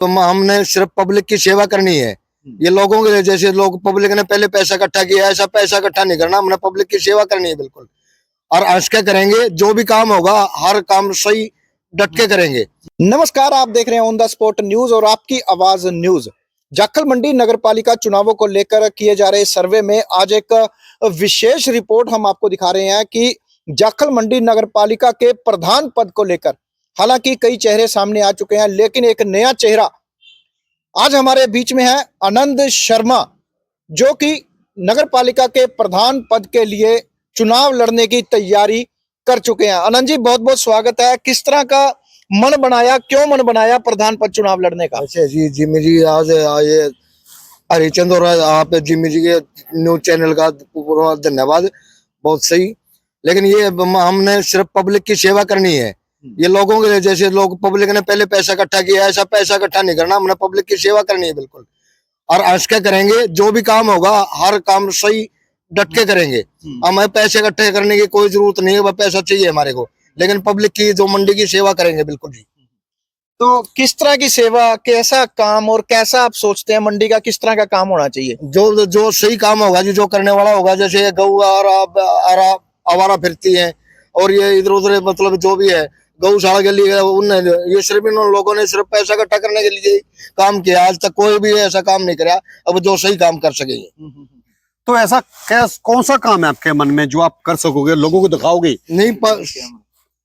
तो हमने सिर्फ पब्लिक की सेवा करनी है। ये लोगों के लिए, जैसे लोग पब्लिक ने पहले पैसा इकट्ठा किया, ऐसा पैसा इकट्ठा नहीं करना, हमने पब्लिक की सेवा करनी है बिल्कुल। और आज क्या करेंगे, जो भी काम होगा हर काम सही डट के करेंगे। नमस्कार, आप देख रहे हैं ऑन द स्पॉट न्यूज और आपकी आवाज न्यूज। जाखल मंडी नगर पालिका चुनावों को लेकर किए जा रहे सर्वे में आज एक विशेष रिपोर्ट हम आपको दिखा रहे हैं कि जाखल मंडी नगर पालिका के प्रधान पद को लेकर हालांकि कई चेहरे सामने आ चुके हैं, लेकिन एक नया चेहरा आज हमारे बीच में है, आनंद शर्मा, जो कि नगर पालिका के प्रधान पद के लिए चुनाव लड़ने की तैयारी कर चुके हैं। आनंद जी, बहुत बहुत स्वागत है। किस तरह का मन बनाया, क्यों मन बनाया प्रधान पद चुनाव लड़ने का? अच्छा जी, जिम्मी जी, आज ये हरिचंद और आप जिम्मी जी के न्यूज चैनल का पूरा धन्यवाद, बहुत सही। लेकिन ये हमने सिर्फ पब्लिक की सेवा करनी है। ये लोगों के लिए, जैसे लोग पब्लिक ने पहले पैसा इकट्ठा किया, ऐसा पैसा इकट्ठा नहीं करना, हमने पब्लिक की सेवा करनी है बिल्कुल। और आज क्या करेंगे, जो भी काम होगा हर काम सही डट के करेंगे। हमें पैसे इकट्ठे करने की कोई जरूरत नहीं है, वह पैसा चाहिए हमारे को, लेकिन पब्लिक की जो मंडी की सेवा करेंगे बिल्कुल जी। तो किस तरह की सेवा, कैसा काम और कैसा आप सोचते हैं मंडी का किस तरह का काम होना चाहिए? जो जो सही काम होगा जी, जो करने वाला होगा, जैसे गऊ आवारा फिरती है और ये इधर उधर, मतलब जो भी है गौशाला के लिए, उन ये सिर्फ इन लोगों ने सिर्फ पैसा इकट्ठा करने के लिए काम किया। आज तक कोई भी ऐसा काम नहीं करा अब जो सही काम कर सकेंगे। तो ऐसा कौन सा काम है आपके मन में जो आप कर सकोगे, लोगों को दिखाओगे? नहीं,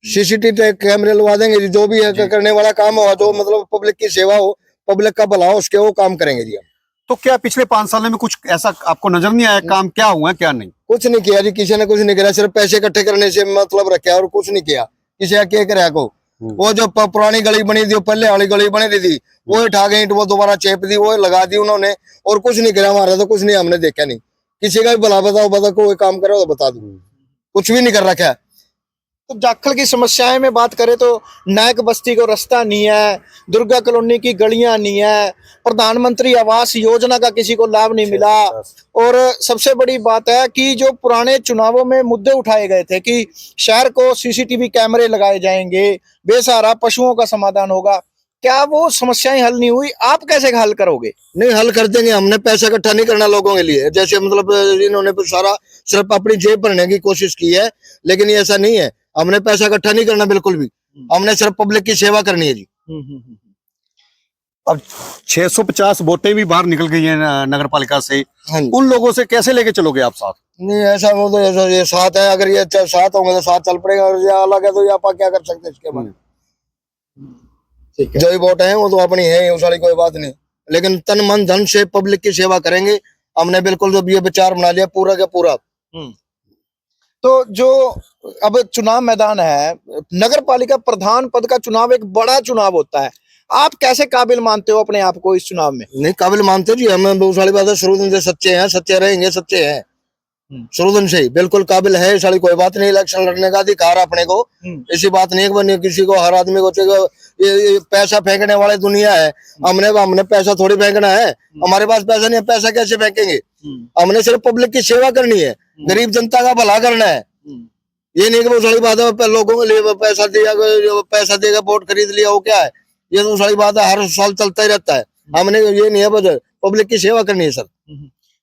सीसीटीवी कैमरे लगा देंगे जी, जो भी है करने वाला काम होगा, जो मतलब पब्लिक की सेवा हो, पब्लिक का भला हो, उसके वो काम करेंगे जी हम। तो क्या पिछले 5 साल में कुछ ऐसा आपको नजर नहीं आया काम क्या हुआ क्या नहीं? कुछ नहीं किया जी, किसी ने कुछ नहीं किया, सिर्फ पैसे इकट्ठे करने से मतलब रखा और कुछ नहीं किया। किसी का क्या कराया को, वो जो पुरानी गली बनी थी, पहले वाली गली बनी थी, वो उठा गई, वो दोबारा चेप दी, वो लगा दी उन्होंने, और कुछ नहीं किया हमारा। तो कुछ नहीं, हमने देखा नहीं किसी का भी भला। बताओ कोई काम करे तो बता दो, कुछ भी नहीं कर रखा है। तो जाखल की समस्याएं में बात करें तो नायक बस्ती को रास्ता नहीं है, दुर्गा कॉलोनी की गलियां नहीं है, प्रधानमंत्री आवास योजना का किसी को लाभ नहीं मिला, और सबसे बड़ी बात है कि जो पुराने चुनावों में मुद्दे उठाए गए थे कि शहर को सीसीटीवी कैमरे लगाए जाएंगे, बेसहारा पशुओं का समाधान होगा, क्या वो समस्याएं हल नहीं हुई? आप कैसे हल करोगे? नहीं, हल कर देंगे। हमने पैसा इकट्ठा नहीं करना लोगों के लिए, जैसे मतलब इन्होंने सारा सिर्फ अपनी जेब भरने की कोशिश की है, लेकिन ये ऐसा नहीं है। हमने पैसा इकट्ठा नहीं करना बिल्कुल भी, हमने सिर्फ पब्लिक की सेवा करनी है जी। अब 650 वोटें भी बाहर निकल गई हैं नगर पालिका से, उन लोगों से कैसे लेके चलोगे आप साथ? नहीं, ऐसा वो तो ऐसा ये साथ है, अगर ये साथ होंगे तो साथ चल पड़ेगा, और ये अलग है तो ये आप क्या कर सकते हैं इसके बाद। जो ही वोट है वो तो अपनी है, उस वाली कोई बात नहीं, लेकिन तन मन धन से पब्लिक की सेवा करेंगे। हमने बिल्कुल जो ये विचार बना लिया पूरा का पूरा। तो जो अब चुनाव मैदान है, नगर पालिका प्रधान पद का चुनाव एक बड़ा चुनाव होता है, आप कैसे काबिल मानते हो अपने आप को इस चुनाव में? नहीं, काबिल मानते जी, हमें बहुत सारी बात है, शुरू दिन से सच्चे हैं, सच्चे रहेंगे, सच्चे हैं शुरू दिन से ही, बिल्कुल काबिल है, सारी कोई बात नहीं। इलेक्शन लड़ने का अधिकार अपने को, ऐसी बात नहीं है किसी को, हर आदमी को। ये पैसा फेंकने वाले दुनिया है, हमने पैसा थोड़ी फेंकना है, हमारे पास पैसा नहीं है, पैसा कैसे फेंकेंगे? हमने सिर्फ पब्लिक की सेवा करनी है, गरीब जनता का भला करना है। ये नहीं कि वो सारी बात है लोगों के लिए पैसा देगा वोट खरीद लिया, वो क्या है? ये तो सारी बात है, हर साल चलता ही रहता है। हमने ये नहीं है, बस पब्लिक की सेवा करनी है सर।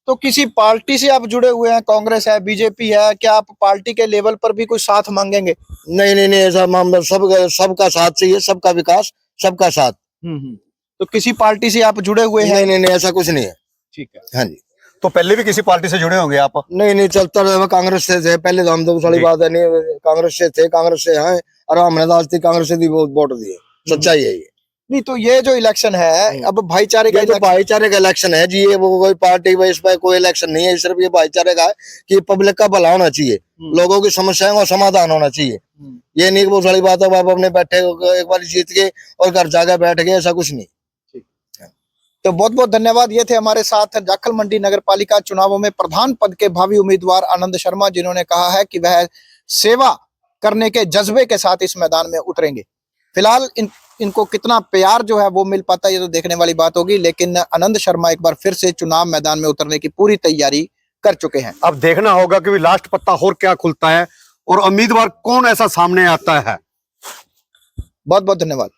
तो किसी पार्टी से आप जुड़े हुए हैं, कांग्रेस है, बीजेपी है, क्या आप पार्टी के लेवल पर भी कुछ साथ मांगेंगे? नहीं, ऐसा मामला सबका साथ चाहिए, सबका विकास, सबका साथ। तो किसी पार्टी से आप जुड़े हुए हैं? नहीं, ऐसा कुछ नहीं है। ठीक है। हाँ जी। तो पहले भी किसी पार्टी से जुड़े होंगे आप? नहीं, चलता रहा, कांग्रेस से थे पहले, तो हम तो सारी बात है नहीं, कांग्रेस से थे, कांग्रेस से हैं, और हमने तो आज तक कांग्रेस से वोट दिए, सच्चाई है ये। नहीं, तो ये जो इलेक्शन है अब भाईचारे का, तो भाईचारे का इलेक्शन है जी, ये वो कोई पार्टी इस पर कोई इलेक्शन नहीं है, सिर्फ ये भाईचारे का है कि पब्लिक का भला होना चाहिए, लोगों की समस्याओं का समाधान होना चाहिए। ये नहीं कि वो सारी बात है आप अपने बैठे एक बार जीत के और घर जाकर बैठ गए, ऐसा कुछ नहीं। तो बहुत बहुत धन्यवाद। ये थे हमारे साथ जाखल मंडी नगर पालिका चुनावों में प्रधान पद के भावी उम्मीदवार आनंद शर्मा, जिन्होंने कहा है कि वह सेवा करने के जज्बे के साथ इस मैदान में उतरेंगे। फिलहाल इनको कितना प्यार जो है वो मिल पाता है ये तो देखने वाली बात होगी, लेकिन आनंद शर्मा एक बार फिर से चुनाव मैदान में उतरने की पूरी तैयारी कर चुके हैं। अब देखना होगा कि लास्ट पत्ता और क्या खुलता है और उम्मीदवार कौन ऐसा सामने आता है। बहुत बहुत धन्यवाद।